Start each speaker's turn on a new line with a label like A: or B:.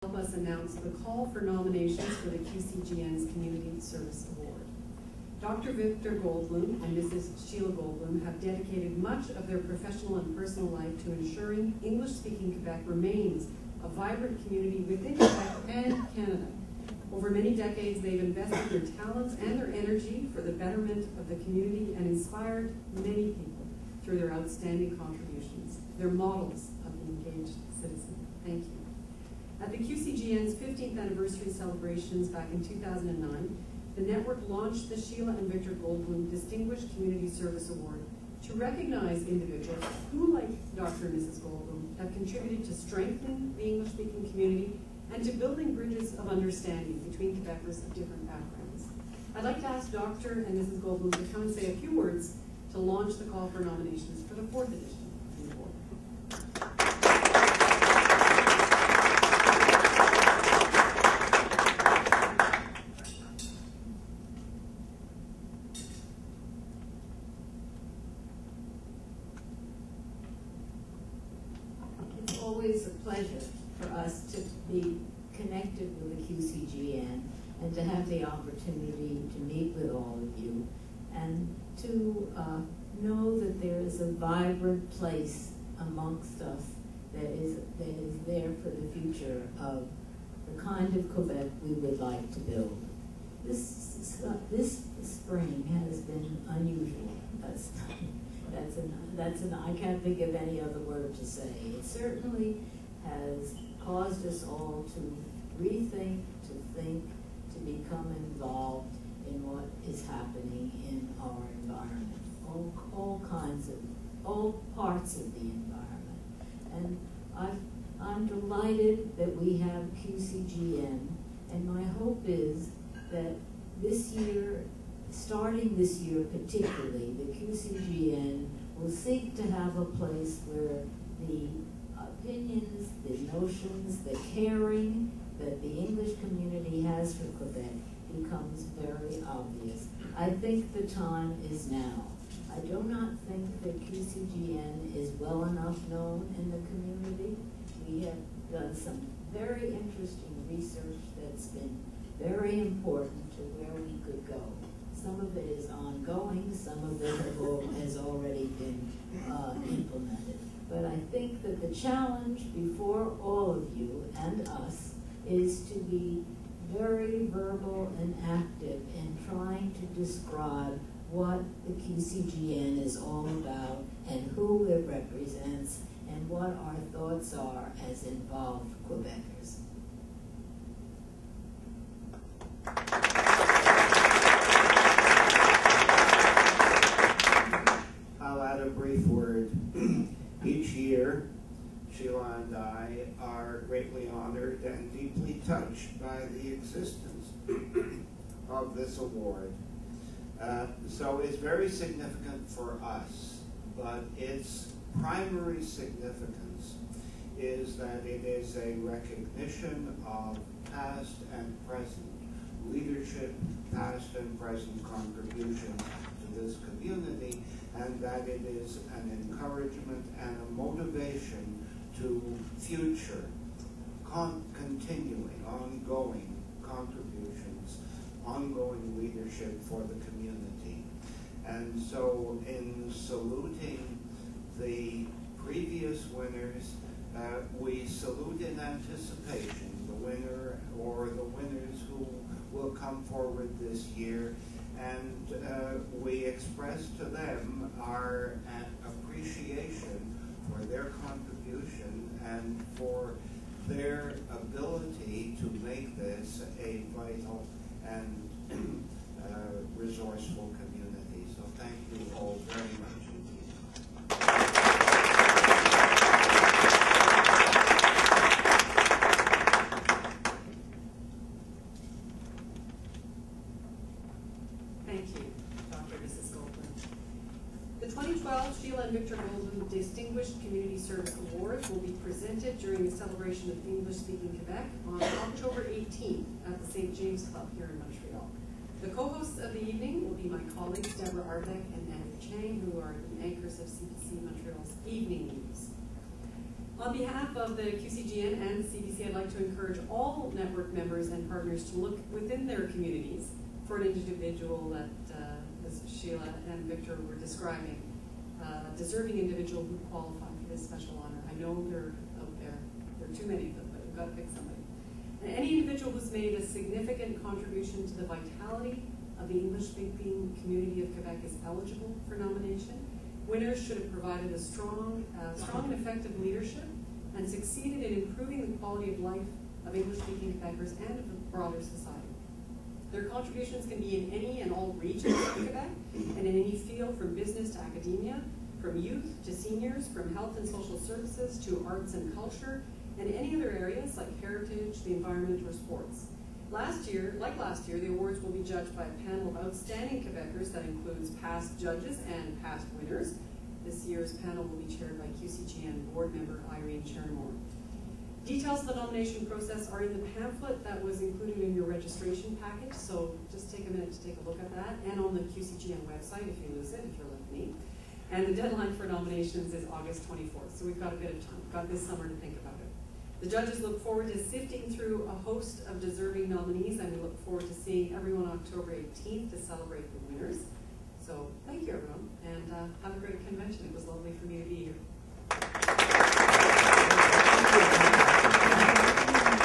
A: help us announce the call for nominations for the QCGN's Community Service Award. Dr. Victor Goldbloom and Mrs. Sheila Goldbloom have dedicated much of their professional and personal life to ensuring English-speaking Quebec remains a vibrant community within Quebec and Canada. Over many decades, they've invested their talents and their energy for the betterment of the community and inspired many people through their outstanding contributions. They're models of the engaged citizen. Thank you. At the QCGN's 15th anniversary celebrations back in 2009, the network launched the Sheila and Victor Goldbloom Distinguished Community Service Award to recognize individuals who, like Dr. and Mrs. Goldbloom, have contributed to strengthening the English-speaking community and to building bridges of understanding between Quebecers of different backgrounds. I'd like to ask Dr. and Mrs. Goldbloom to come and say a few words to launch the call for nominations for the 4th edition of the award.
B: It's always a pleasure for us to be connected with the QCGN and to have the opportunity to meet with all of you and to know that there is a vibrant place amongst us that is there for the future of the kind of Quebec we would like to build. This spring has been unusual. I can't think of any other word to say. It certainly has caused us all to rethink, to think, to become involved in what is happening in our environment, all parts of the environment. And I'm delighted that we have QCGN, and my hope is that this year, starting this year particularly, the QCGN will seek to have a place where the opinions, the notions, the caring that the English community has for Quebec becomes very obvious. I think the time is now. I do not think that QCGN is well enough known in the community. We have done some very interesting research that's been very important to where we could go. Some of it is ongoing, some of it has already been implemented. But I think that the challenge before all of you and us is to be very verbal and active in trying to describe what the QCGN is all about and who it represents and what our thoughts are as involved Quebecers.
C: I'll add a brief word. Each year, Sheila and I are greatly honored and deeply touched by the existence of this award. So it's very significant for us, but its primary significance is that it is a recognition of past and present leadership, past and present contributions to this community, and that it is an encouragement and a motivation to future, continuing, ongoing contributions, ongoing leadership for the community. And so in saluting the previous winners, we salute in anticipation the winner or the winners who will come forward this year, and we express to them our appreciation for their contribution and for their ability to make this a vital and resourceful community. So thank you all very much indeed.
A: Thank you, Dr. and Mrs. Goldbloom. The 2012 Sheila and Victor Goldbloom Distinguished Community Service Awards will be presented during the celebration of English-speaking Quebec on October 18th at the St. James Club here in Montreal. The co-hosts of the evening will be my colleagues Deborah Arbeck and Andrew Chang, who are the anchors of CBC Montreal's Evening News. On behalf of the QCGN and the CBC, I'd like to encourage all network members and partners to look within their communities for an individual that, as Sheila and Victor were describing, deserving individual who qualify for this special honor. I know they're out there. There are too many of them, but we've got to pick somebody. And any individual who's made a significant contribution to the vitality of the English-speaking community of Quebec is eligible for nomination. Winners should have provided a strong and effective leadership and succeeded in improving the quality of life of English-speaking Quebecers and of the broader society. Their contributions can be in any and all regions of Quebec and in any field, from business to academia, from youth to seniors, from health and social services to arts and culture, and any other areas like heritage, the environment, or sports. Last year, the awards will be judged by a panel of outstanding Quebecers that includes past judges and past winners. This year's panel will be chaired by QCGN board member Irene Chernomore. Details of the nomination process are in the pamphlet that was included in your registration package, so just take a minute to take a look at that, and on the QCGN website if you lose it, if you're like me. And the deadline for nominations is August 24th, so we've got a bit of time. We've got this summer to think about it. The judges look forward to sifting through a host of deserving nominees, and we look forward to seeing everyone on October 18th to celebrate the winners. So thank you, everyone, and have a great convention. It was lovely for me to be here.